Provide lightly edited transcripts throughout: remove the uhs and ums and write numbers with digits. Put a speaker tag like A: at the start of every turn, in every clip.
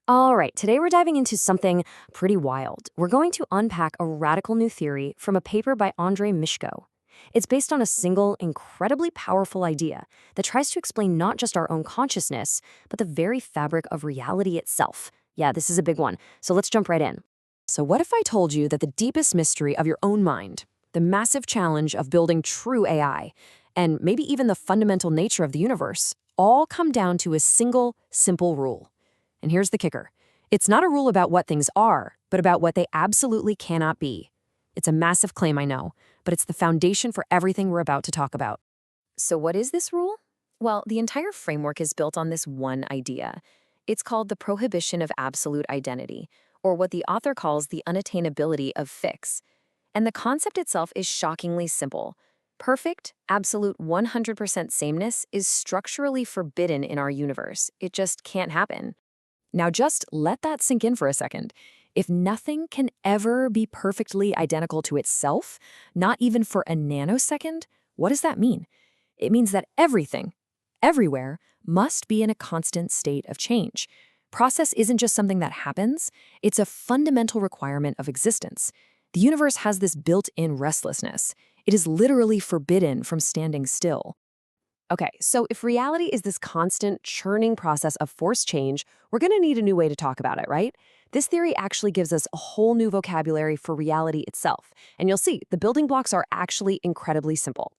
A: All right, today we're diving into something pretty wild. We're going to unpack a radical new theory from a paper by Andrei Mishko. It's based on a single, incredibly powerful idea that tries to explain not just our own consciousness, but the very fabric of reality itself. Yeah, this is a big one, so let's jump right in. So what if I told you that the deepest mystery of your own mind, the massive challenge of building true AI, and maybe even the fundamental nature of the universe, all come down to a single, simple rule? And here's the kicker. It's not a rule about what things are, but about what they absolutely cannot be. It's a massive claim, I know, but it's the foundation for everything we're about to talk about. So what is this rule? Well, the entire framework is built on this one idea. It's called the prohibition of absolute identity, or what the author calls the unattainability of fix. And the concept itself is shockingly simple. Perfect, absolute 100% sameness is structurally forbidden in our universe. It just can't happen. Now just let that sink in for a second. If nothing can ever be perfectly identical to itself, not even for a nanosecond, what does that mean? It means that everything, everywhere, must be in a constant state of change. Process isn't just something that happens, it's a fundamental requirement of existence. The universe has this built-in restlessness. It is literally forbidden from standing still. Okay, so if reality is this constant churning process of forced change, we're going to need a new way to talk about it, right? This theory actually gives us a whole new vocabulary for reality itself. And you'll see, the building blocks are actually incredibly simple.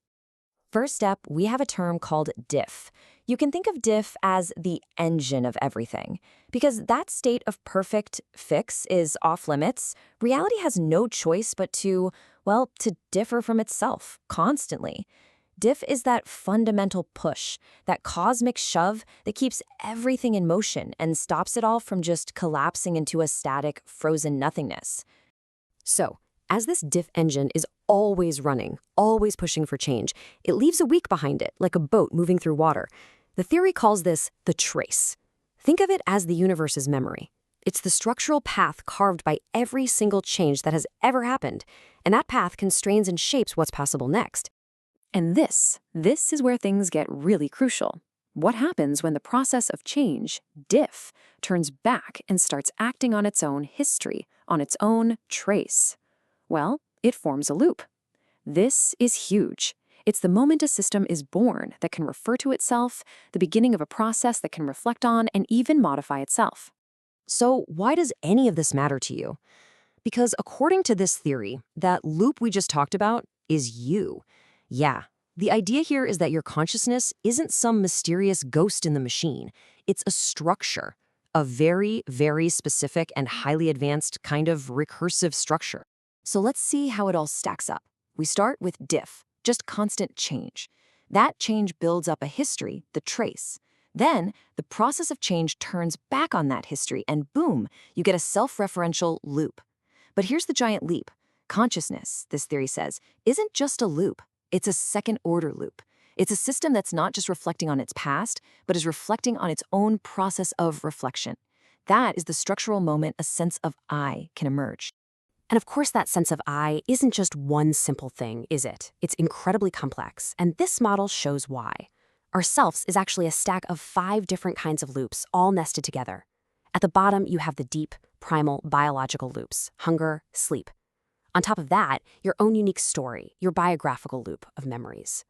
A: First up, we have a term called diff. You can think of diff as the engine of everything. Because that state of perfect fix is off limits, reality has no choice but to differ from itself constantly. Diff is that fundamental push, that cosmic shove that keeps everything in motion and stops it all from just collapsing into a static, frozen nothingness. So, as this diff engine is always running, always pushing for change, it leaves a weak behind it, like a boat moving through water. The theory calls this the trace. Think of it as the universe's memory. It's the structural path carved by every single change that has ever happened, and that path constrains and shapes what's possible next. And this is where things get really crucial. What happens when the process of change, diff, turns back and starts acting on its own history, on its own trace? Well, it forms a loop. This is huge. It's the moment a system is born that can refer to itself, the beginning of a process that can reflect on and even modify itself. So why does any of this matter to you? Because according to this theory, that loop we just talked about is you. Yeah, the idea here is that your consciousness isn't some mysterious ghost in the machine. It's a structure, a very, very specific and highly advanced kind of recursive structure. So let's see how it all stacks up. We start with diff, just constant change. That change builds up a history, the trace. Then, the process of change turns back on that history, and boom, you get a self-referential loop. But here's the giant leap. Consciousness, this theory says, isn't just a loop. It's a second-order loop. It's a system that's not just reflecting on its past, but is reflecting on its own process of reflection. That is the structural moment a sense of I can emerge. And of course, that sense of I isn't just one simple thing, is it? It's incredibly complex, and this model shows why. Our selves is actually a stack of 5 different kinds of loops, all nested together. At the bottom, you have the deep, primal, biological loops: hunger, sleep. On top of that, your own unique story, your biographical loop of memories.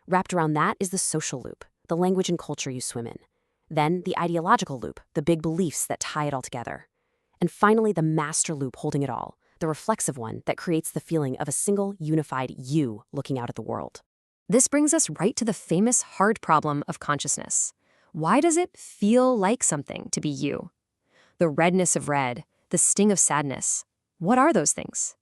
A: Wrapped around that is the social loop, the language and culture you swim in. Then the ideological loop, the big beliefs that tie it all together. And finally, the master loop holding it all, the reflexive one that creates the feeling of a single, unified you looking out at the world. This brings us right to the famous hard problem of consciousness. Why does it feel like something to be you? The redness of red, the sting of sadness. What are those things?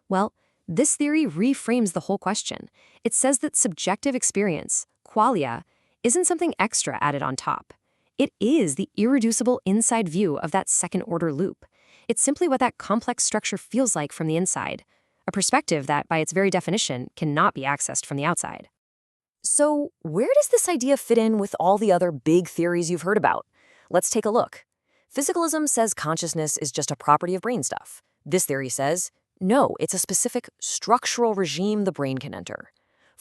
A: Well, this theory reframes the whole question. It says that subjective experience, qualia, isn't something extra added on top. It is the irreducible inside view of that second-order loop. It's simply what that complex structure feels like from the inside, a perspective that, by its very definition, cannot be accessed from the outside. So, where does this idea fit in with all the other big theories you've heard about? Let's take a look. Physicalism says consciousness is just a property of brain stuff. This theory says, no, it's a specific structural regime the brain can enter.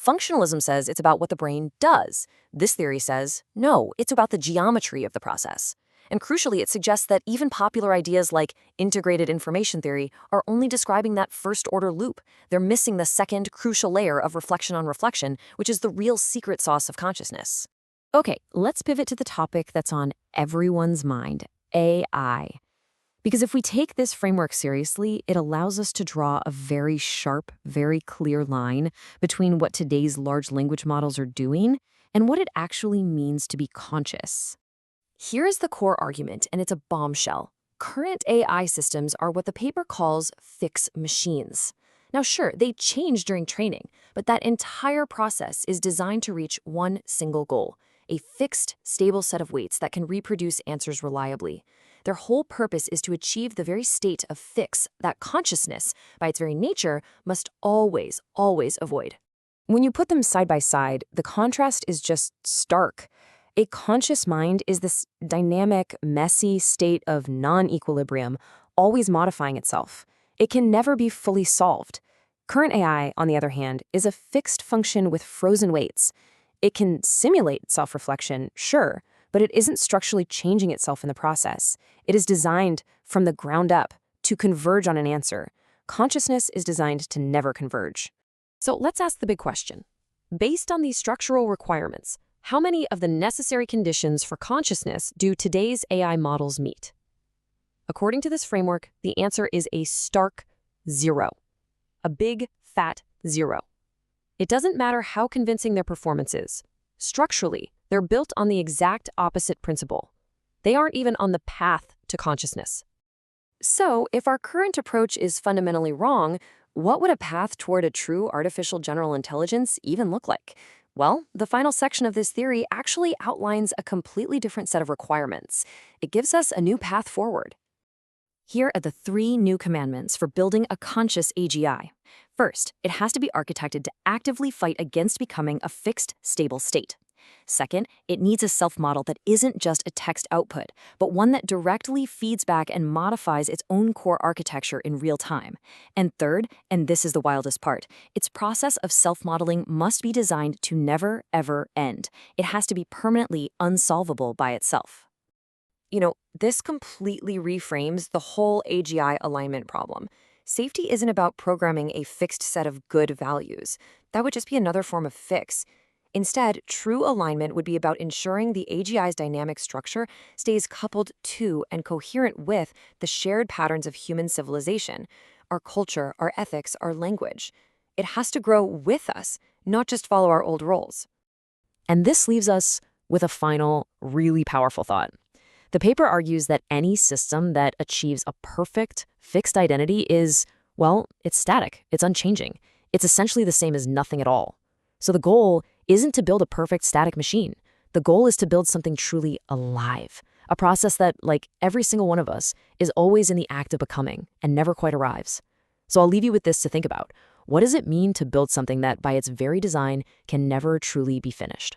A: Functionalism says it's about what the brain does. This theory says, no, it's about the geometry of the process. And crucially, it suggests that even popular ideas like integrated information theory are only describing that first-order loop. They're missing the second crucial layer of reflection on reflection, which is the real secret sauce of consciousness. Okay, let's pivot to the topic that's on everyone's mind, AI. Because if we take this framework seriously, it allows us to draw a very sharp, very clear line between what today's large language models are doing and what it actually means to be conscious. Here is the core argument, and it's a bombshell. Current AI systems are what the paper calls fixed machines. Now, sure, they change during training, but that entire process is designed to reach one single goal: a fixed, stable set of weights that can reproduce answers reliably. Their whole purpose is to achieve the very state of fix that consciousness, by its very nature, must always, always avoid. When you put them side by side, the contrast is just stark. A conscious mind is this dynamic, messy state of non-equilibrium, always modifying itself. It can never be fully solved. Current AI, on the other hand, is a fixed function with frozen weights. It can simulate self-reflection, sure, but it isn't structurally changing itself in the process. It is designed from the ground up to converge on an answer. Consciousness is designed to never converge. So let's ask the big question. Based on these structural requirements, how many of the necessary conditions for consciousness do today's AI models meet? According to this framework, the answer is a stark 0. A big, fat 0. It doesn't matter how convincing their performance is. Structurally, they're built on the exact opposite principle. They aren't even on the path to consciousness. So, if our current approach is fundamentally wrong, what would a path toward a true artificial general intelligence even look like? Well, the final section of this theory actually outlines a completely different set of requirements. It gives us a new path forward. Here are the 3 new commandments for building a conscious AGI. First, it has to be architected to actively fight against becoming a fixed, stable state. Second, it needs a self-model that isn't just a text output, but one that directly feeds back and modifies its own core architecture in real time. And third, and this is the wildest part, its process of self-modeling must be designed to never, ever end. It has to be permanently unsolvable by itself. This completely reframes the whole AGI alignment problem. Safety isn't about programming a fixed set of good values. That would just be another form of fix. Instead, true alignment would be about ensuring the AGI's dynamic structure stays coupled to and coherent with the shared patterns of human civilization, our culture, our ethics, our language. It has to grow with us, not just follow our old roles. And this leaves us with a final, really powerful thought. The paper argues that any system that achieves a perfect, fixed identity is, well, it's static, it's unchanging. It's essentially the same as nothing at all. So the goal isn't to build a perfect static machine. The goal is to build something truly alive, a process that, like every single one of us, is always in the act of becoming and never quite arrives. So I'll leave you with this to think about. What does it mean to build something that, by its very design, can never truly be finished?